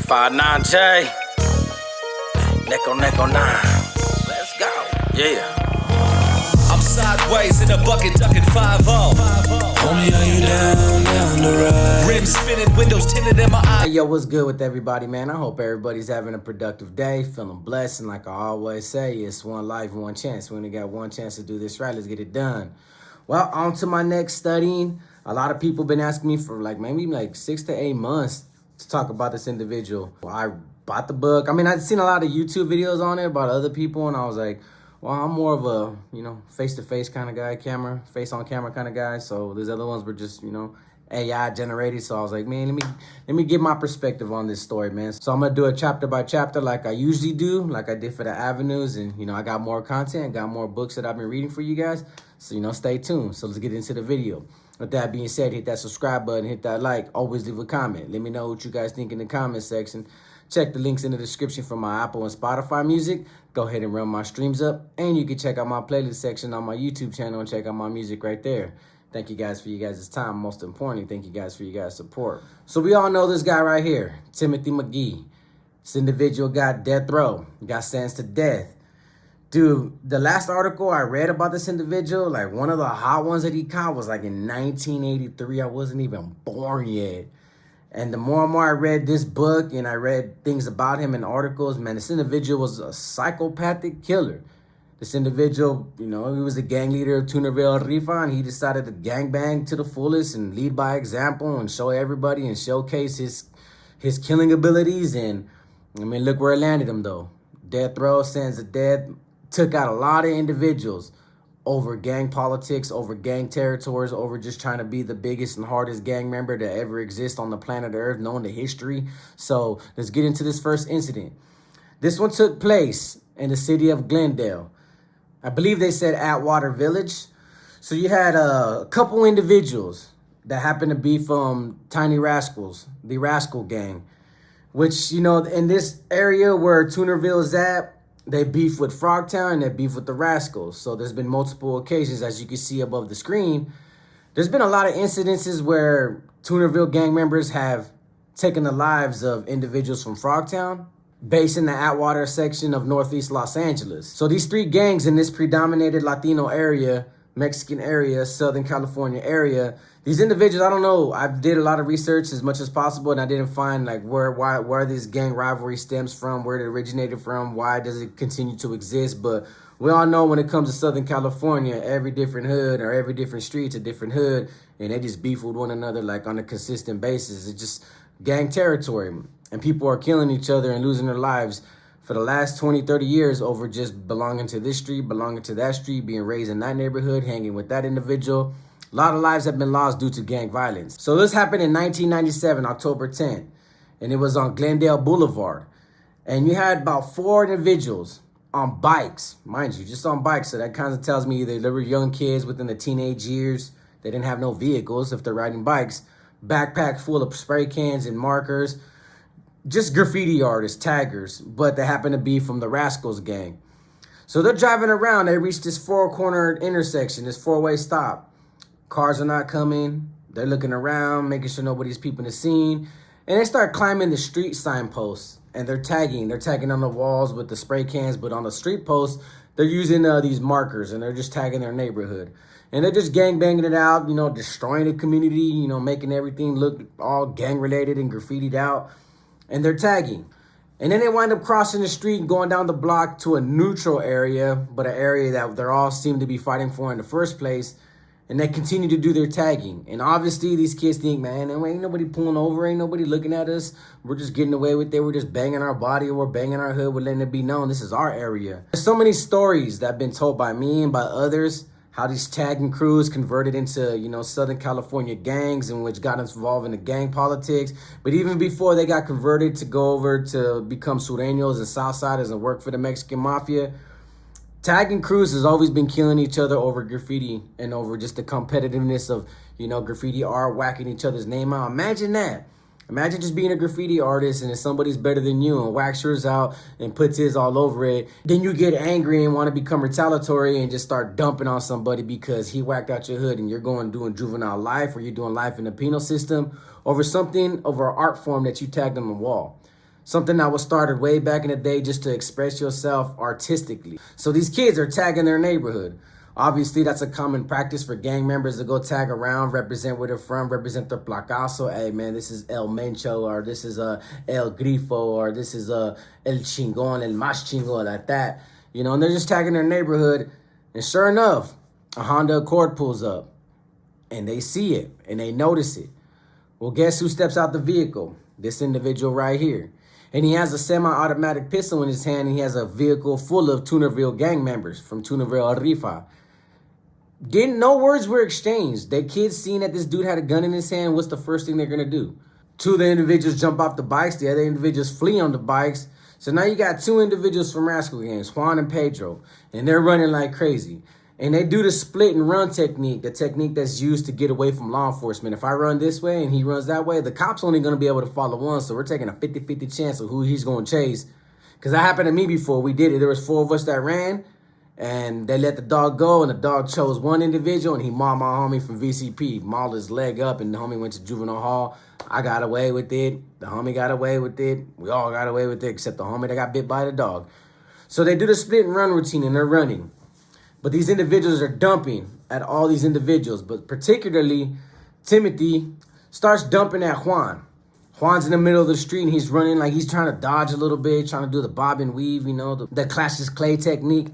59J, neck on 9. Let's go. Yeah. I'm sideways in a bucket ducking 5-0. Homie, are you down the ride? Rims spinning, windows tinted in my eyes. Hey, yo, what's good with everybody, man? I hope everybody's having a productive day, feeling blessed, and like I always say, it's one life, one chance. We only got one chance to do this right. Let's get it done. Well, on to my next studying. A lot of people been asking me for maybe 6 to 8 months to talk about this individual. Well, I bought the book. I mean, I'd seen a lot of YouTube videos on it about other people, and I was like, well, I'm more of a, face-to-face kind of guy, face-on-camera kind of guy. So these other ones were just, AI generated. So I was like, man, let me give my perspective on this story, man. So I'm going to do it chapter by chapter like I usually do, like I did for the avenues. And, I got more content, got more books that I've been reading for you guys. So, stay tuned. So let's get into the video. With that being said, hit that subscribe button, hit that like, always leave a comment. Let me know what you guys think in the comment section. Check the links in the description for my Apple and Spotify music. Go ahead and run my streams up. And you can check out my playlist section on my YouTube channel and check out my music right there. Thank you guys for you guys' time. Most importantly, thank you guys for you guys' support. So we all know this guy right here, Timothy McGee. This individual got death row, got sentenced to death. Dude, the last article I read about this individual, one of the hot ones that he caught was in 1983. I wasn't even born yet. And the more and more I read this book and I read things about him in articles, man, this individual was a psychopathic killer. This individual, he was the gang leader of Toonerville, Rifa, and he decided to gangbang to the fullest and lead by example and show everybody and showcase his killing abilities. And, look where it landed him, though. Death row, sentence of death. Took out a lot of individuals over gang politics, over gang territories, over just trying to be the biggest and hardest gang member to ever exist on the planet Earth, known to history. So let's get into this first incident. This one took place in the city of Glendale. I believe they said Atwater Village. So you had a couple individuals that happened to be from Tiny Rascals, the Rascal Gang, which, in this area where Toonerville is at, they beef with Frogtown and they beef with the Rascals. So there's been multiple occasions, as you can see above the screen. There's been a lot of incidences where Toonerville gang members have taken the lives of individuals from Frogtown, based in the Atwater section of Northeast Los Angeles. So these three gangs in this predominated Latino area, Mexican area, Southern California area, these individuals, I don't know, I did a lot of research as much as possible, and I didn't find where this gang rivalry stems from, where it originated from, why does it continue to exist. But we all know when it comes to Southern California, every different hood or every different street's a different hood, and they just beef with one another on a consistent basis. It's just gang territory, and people are killing each other and losing their lives for the last 20, 30 years over just belonging to this street, belonging to that street, being raised in that neighborhood, hanging with that individual. A lot of lives have been lost due to gang violence. So this happened in 1997, October 10th, and it was on Glendale Boulevard. And you had about 4 individuals on bikes, mind you, just on bikes. So that kind of tells me they were young kids within the teenage years. They didn't have no vehicles if they're riding bikes. Backpack full of spray cans and markers. Just graffiti artists, taggers, but they happen to be from the Rascals gang. So they're driving around. They reach this 4-corner intersection, this 4-way stop. Cars are not coming. They're looking around, making sure nobody's peeping the scene. And they start climbing the street signposts. And they're tagging. They're tagging on the walls with the spray cans. But on the street posts, they're using these markers. And they're just tagging their neighborhood. And they're just gangbanging it out, destroying the community, making everything look all gang-related and graffitied out. And they're tagging. And then they wind up crossing the street and going down the block to a neutral area, but an area that they're all seem to be fighting for in the first place. And they continue to do their tagging. And obviously these kids think, man, ain't nobody pulling over, ain't nobody looking at us. We're just getting away with it. We're just banging our body or we're banging our hood. We're letting it be known this is our area. There's so many stories that have been told by me and by others, how these tagging crews converted into, Southern California gangs in which got involved in the gang politics. But even before they got converted to go over to become Sureños and Southsiders and work for the Mexican Mafia, tagging crews has always been killing each other over graffiti and over just the competitiveness of, graffiti art, whacking each other's name out. Imagine that. Imagine just being a graffiti artist and if somebody's better than you and wax yours out and puts his all over it. Then you get angry and want to become retaliatory and just start dumping on somebody because he whacked out your hood and you're doing juvenile life or you're doing life in the penal system over something, over an art form that you tagged on the wall. Something that was started way back in the day just to express yourself artistically. So these kids are tagging their neighborhood. Obviously, that's a common practice for gang members to go tag around, represent where they're from, represent their placazo. Hey, man, this is El Mencho, or this is El Grifo, or this is El Chingon, El Mas Chingon, like that. You know, and they're just tagging their neighborhood. And sure enough, a Honda Accord pulls up. And they see it, and they notice it. Well, guess who steps out the vehicle? This individual right here. And he has a semi-automatic pistol in his hand, and he has a vehicle full of Toonerville gang members from Toonerville, Rifa. No words were exchanged. The kids seen that this dude had a gun in his hand. What's the first thing they're going to do? Two of the individuals jump off the bikes. The other individuals flee on the bikes. So now you got two individuals from rascal gangs, Juan and Pedro, and they're running like crazy. And they do the split and run technique, the technique that's used to get away from law enforcement. If I run this way and he runs that way, the cop's only going to be able to follow one. So we're taking a 50-50 chance of who he's going to chase. Because that happened to me before. We did it. There was 4 of us that ran. And they let the dog go, and the dog chose one individual, and he mauled my homie from VCP, mauled his leg up, and the homie went to juvenile hall. I got away with it. The homie got away with it. We all got away with it, except the homie that got bit by the dog. So they do the split and run routine, and they're running. But these individuals are dumping at all these individuals, but particularly Timothy starts dumping at Juan. Juan's in the middle of the street, and he's running like he's trying to dodge a little bit, trying to do the bob and weave, you know, the Cassius Clay technique.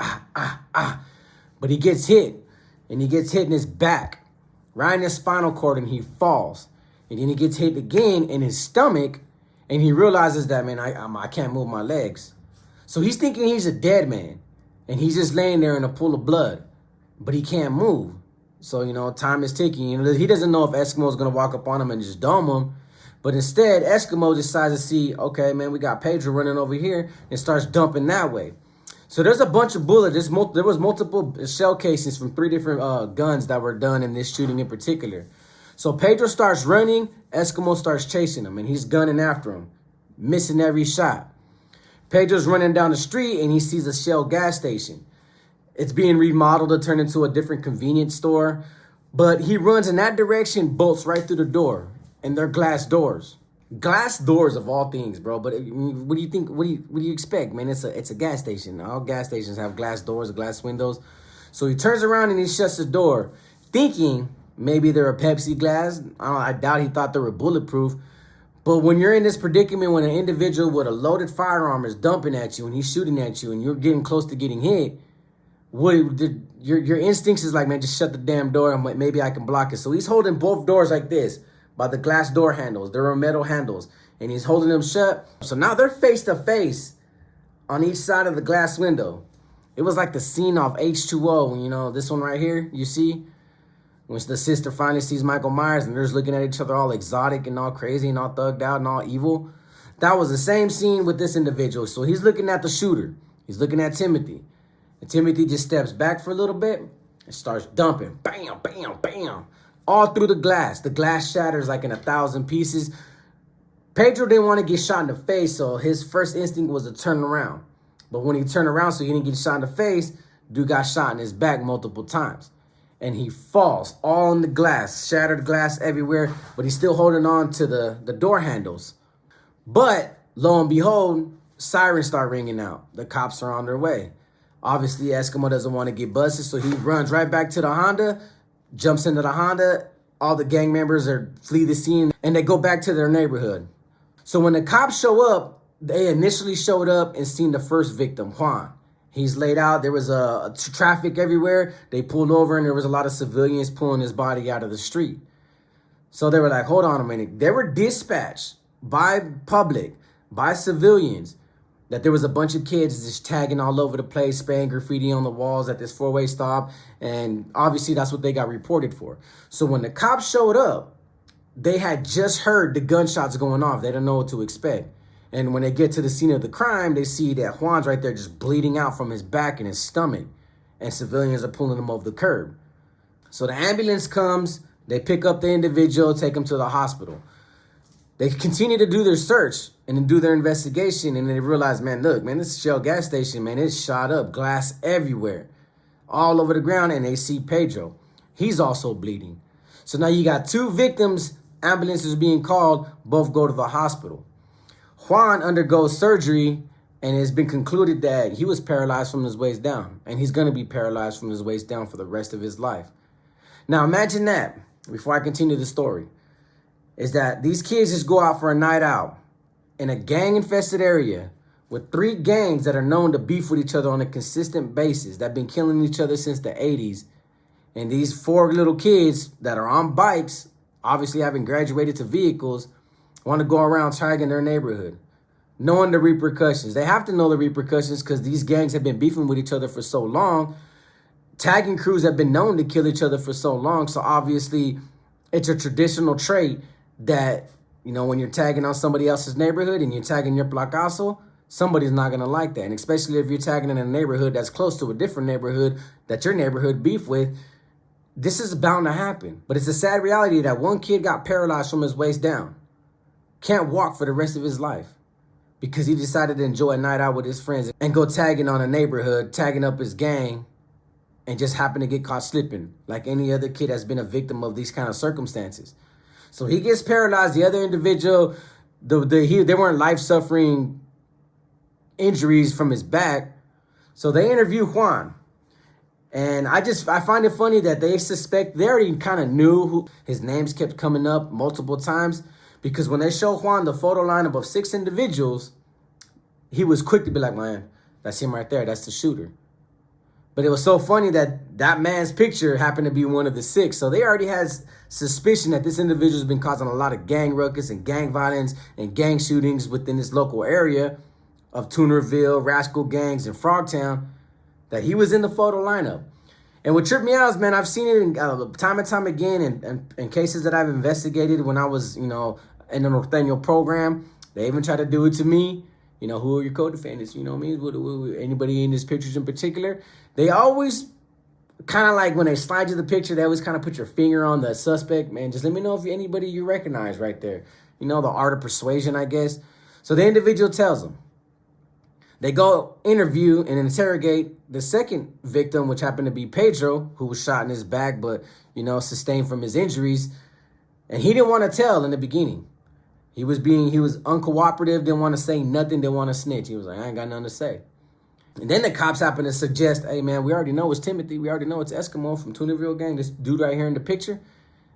But he gets hit, and he gets hit in his back, right in his spinal cord, and he falls. And then he gets hit again in his stomach, and he realizes that, man, I can't move my legs. So he's thinking he's a dead man, and he's just laying there in a pool of blood, but he can't move. So, you know, time is ticking. You know, he doesn't know if Eskimo's going to walk up on him and just dome him. But instead, Eskimo decides to see, okay, man, we got Pedro running over here, and starts dumping that way. So there's a bunch of bullets. There was multiple shell casings from 3 different guns that were done in this shooting in particular. So Pedro starts running, Eskimo starts chasing him, and he's gunning after him, missing every shot. Pedro's running down the street, and he sees a Shell gas station. It's being remodeled to turn into a different convenience store, but he runs in that direction, bolts right through the door. And they're glass doors. Glass doors of all things, bro. But what do you think? What do you expect, man? It's a gas station. All gas stations have glass doors, glass windows. So he turns around and he shuts the door, thinking maybe they're a Pepsi glass. I doubt he thought they were bulletproof. But when you're in this predicament, when an individual with a loaded firearm is dumping at you and he's shooting at you and you're getting close to getting hit, your instincts is like, man, just shut the damn door and maybe I can block it. So he's holding both doors like this, by the glass door handles. There are metal handles, and he's holding them shut. So now they're face to face on each side of the glass window. It was like the scene off H2O, you know, this one right here, you see? When the sister finally sees Michael Myers and they're just looking at each other all exotic and all crazy and all thugged out and all evil. That was the same scene with this individual. So he's looking at the shooter. He's looking at Timothy. And Timothy just steps back for a little bit and starts dumping. Bam, bam, bam. All through the glass. The glass shatters like in 1,000 pieces. Pedro didn't want to get shot in the face, so his first instinct was to turn around. But when he turned around so he didn't get shot in the face, dude got shot in his back multiple times. And he falls all in the glass, shattered glass everywhere, but he's still holding on to the door handles. But lo and behold, sirens start ringing out. The cops are on their way. Obviously, Eskimo doesn't want to get busted, so he runs right back to the Honda, jumps into the Honda. All the gang members flee the scene, and they go back to their neighborhood. So when the cops show up, they initially showed up and seen the first victim, Juan. He's laid out. There was traffic everywhere. They pulled over, and there was a lot of civilians pulling his body out of the street. So they were like, hold on a minute. They were dispatched by public, by civilians, that there was a bunch of kids just tagging all over the place, spraying graffiti on the walls at this 4-way stop. And obviously that's what they got reported for. So when the cops showed up, they had just heard the gunshots going off. They didn't know what to expect. And when they get to the scene of the crime, they see that Juan's right there just bleeding out from his back and his stomach. And civilians are pulling him over the curb. So the ambulance comes, they pick up the individual, take him to the hospital. They continue to do their search and then do their investigation, and they realize, man, look, man, this Shell gas station, man, it's shot up, glass everywhere, all over the ground, and they see Pedro. He's also bleeding. So now you got 2 victims, ambulances being called, both go to the hospital. Juan undergoes surgery, and it's been concluded that he was paralyzed from his waist down, and he's going to be paralyzed from his waist down for the rest of his life. Now imagine that, before I continue the story, is that these kids just go out for a night out in a gang-infested area with 3 gangs that are known to beef with each other on a consistent basis, that have been killing each other since the 80s. And these 4 little kids that are on bikes, obviously having graduated to vehicles, want to go around tagging their neighborhood, knowing the repercussions. They have to know the repercussions because these gangs have been beefing with each other for so long. Tagging crews have been known to kill each other for so long. So obviously it's a traditional trait that, you know, when you're tagging on somebody else's neighborhood and you're tagging your placazo, somebody's not going to like that. And especially if you're tagging in a neighborhood that's close to a different neighborhood that your neighborhood beef with, this is bound to happen. But it's a sad reality that one kid got paralyzed from his waist down. Can't walk for the rest of his life because he decided to enjoy a night out with his friends and go tagging on a neighborhood, tagging up his gang, and just happened to get caught slipping like any other kid has been a victim of these kind of circumstances. So he gets paralyzed. The other individual, they weren't life-suffering injuries from his back. So they interview Juan. And I find it funny that they already kind of knew who his names kept coming up multiple times, because when they show Juan the photo lineup of 6 individuals, he was quick to be like, man, that's him right there. That's the shooter. But it was so funny that that man's picture happened to be one of the 6. So they already had suspicion that this individual's been causing a lot of gang ruckus and gang violence and gang shootings within this local area of Toonerville, Rascal Gangs, and Frogtown, that he was in the photo lineup. And what tripped me out is, man, I've seen it in, time and time again in cases that I've investigated when I was, you know, in the Norteño program. They even try to do it to me. You know, who are your co-defendants? You know what I mean? Anybody in these pictures in particular? They always kind of like, when they slide you the picture, they always kind of put your finger on the suspect. Man, just let me know if anybody you recognize right there. You know, the art of persuasion, I guess. So the individual tells them. They go interview and interrogate the second victim, which happened to be Pedro, who was shot in his back, but, you know, sustained from his injuries. And he didn't want to tell in the beginning. He was uncooperative, didn't want to say nothing, didn't want to snitch. He was like, I ain't got nothing to say. And then the cops happen to suggest, hey, man, we already know it's Timothy. We already know it's Eskimo from Toonerville gang, this dude right here in the picture.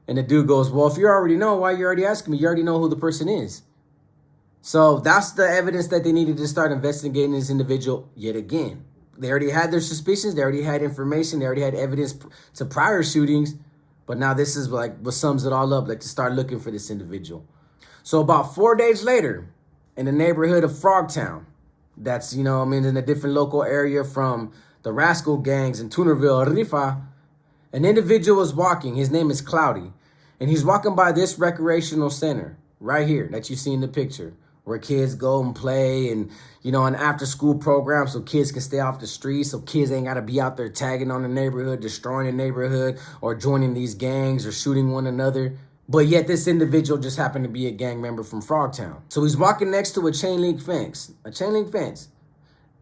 And the dude goes, well, if you already know, why are you already asking me? You already know who the person is. So that's the evidence that they needed to start investigating this individual yet again. They already had their suspicions. They already had information. They already had evidence to prior shootings. But now this is like what sums it all up, like to start looking for this individual. So about 4 days later, in the neighborhood of Frogtown, that's, you know, I mean, in a different local area from the Rascal Gangs in Toonerville, Rifa, an individual was walking. His name is Cloudy. And he's walking by this recreational center right here that you see in the picture, where kids go and play and, you know, an after-school program so kids can stay off the streets, so kids ain't got to be out there tagging on the neighborhood, destroying the neighborhood, or joining these gangs or shooting one another. But yet this individual just happened to be a gang member from Frogtown. So he's walking next to a chain link fence,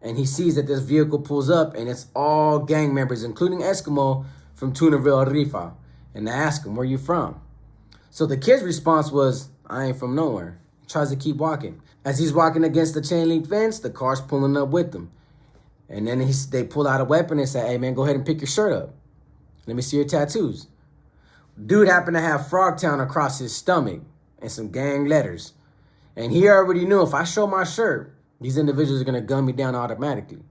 and he sees that this vehicle pulls up, and it's all gang members, including Eskimo from Toonerville, Rifa. And they ask him, where you from? So the kid's response was, I ain't from nowhere. Tries to keep walking. As he's walking against the chain link fence, the car's pulling up with him. And then they pull out a weapon and say, hey, man, go ahead and pick your shirt up. Let me see your tattoos. Dude happened to have Frogtown across his stomach and some gang letters. And he already knew, if I show my shirt, these individuals are going to gun me down automatically.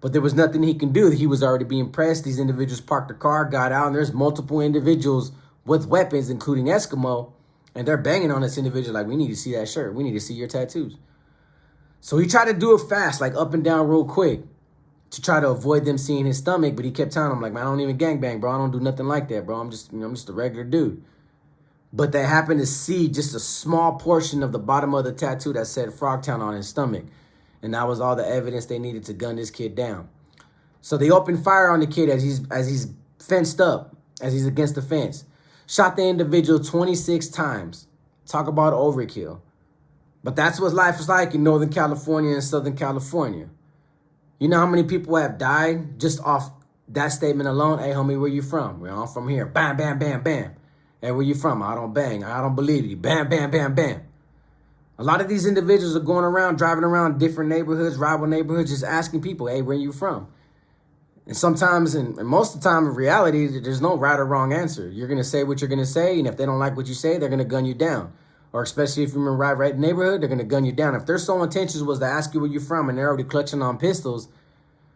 But there was nothing he can do. He was already being pressed. These individuals parked the car, got out, and there's multiple individuals with weapons, including Eskimo. And they're banging on this individual like, we need to see that shirt. We need to see your tattoos. So he tried to do it fast, like up and down real quick, to try to avoid them seeing his stomach. But he kept telling them, like, man, I don't even gangbang, bro. I don't do nothing like that, bro. I'm just a regular dude. But they happened to see just a small portion of the bottom of the tattoo that said Frogtown on his stomach. And that was all the evidence they needed to gun this kid down. So they opened fire on the kid as he's fenced up, as he's against the fence. Shot the individual 26 times. Talk about overkill. But that's what life is like in Northern California and Southern California. You know how many people have died just off that statement alone? Hey, homie, where you from? Well, I'm from here. Bam, bam, bam, bam. Hey, where you from? I don't bang. I don't believe you. Bam, bam, bam, bam. A lot of these individuals are going around, driving around different neighborhoods, rival neighborhoods, just asking people, hey, where you from? And sometimes, and most of the time in reality, there's no right or wrong answer. You're going to say what you're going to say, and if they don't like what you say, they're going to gun you down. Or especially if you're in the right neighborhood, they're going to gun you down. If their sole intentions was to ask you where you're from and they're already clutching on pistols,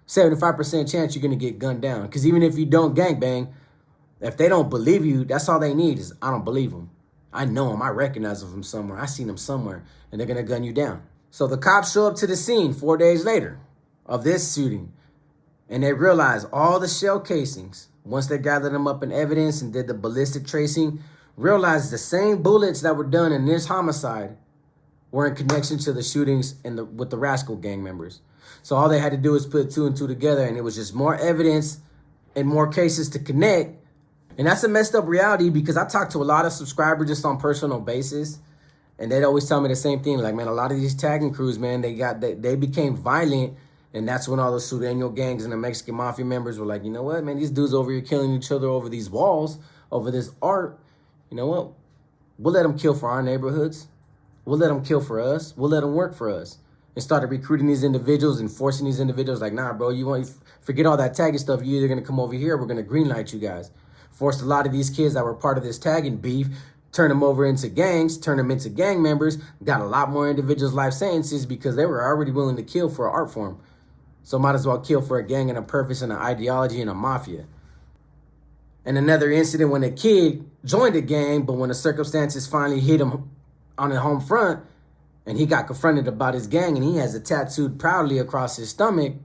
75% chance you're going to get gunned down. Because even if you don't gangbang, if they don't believe you, that's all they need is, I don't believe them. I know them. I recognize them from somewhere. I seen them somewhere. And they're going to gun you down. So the cops show up to the scene 4 days later of this shooting. And they realize all the shell casings, once they gathered them up in evidence and did the ballistic tracing, realized the same bullets that were done in this homicide were in connection to the shootings with the Rascal gang members. So all they had to do was put 2 and 2 together, and it was just more evidence and more cases to connect. And that's a messed up reality, because I talk to a lot of subscribers just on personal basis, and they'd always tell me the same thing. Like, man, a lot of these tagging crews, man, they became violent. And that's when all the Sureño gangs and the Mexican mafia members were like, you know what, man, these dudes over here killing each other over these walls, over this art. You know what? We'll let them kill for our neighborhoods. We'll let them kill for us. We'll let them work for us. And started recruiting these individuals and forcing these individuals like, nah, bro, you want forget all that tagging stuff. You're either going to come over here or we're going to greenlight you guys. Forced a lot of these kids that were part of this tagging beef, turn them over into gangs, turn them into gang members, got a lot more individuals' life sentences because they were already willing to kill for an art form. So might as well kill for a gang and a purpose and an ideology and a mafia. And another incident when a kid joined a gang, but when the circumstances finally hit him on the home front and he got confronted about his gang and he has it tattooed proudly across his stomach,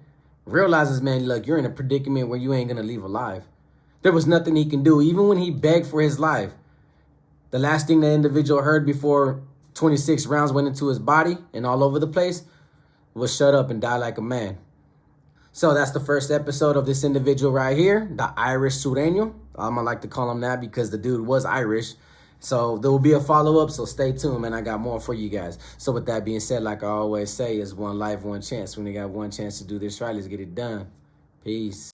realizes, man, look, you're in a predicament where you ain't going to leave alive. There was nothing he can do. Even when he begged for his life, the last thing the individual heard before 26 rounds went into his body and all over the place was shut up and die like a man. So that's the first episode of this individual right here, the Irish Sureño. I'm going to like to call him that because the dude was Irish. So there will be a follow-up, so stay tuned, man. I got more for you guys. So with that being said, like I always say, it's one life, one chance. When you got one chance to do this right, let's get it done. Peace.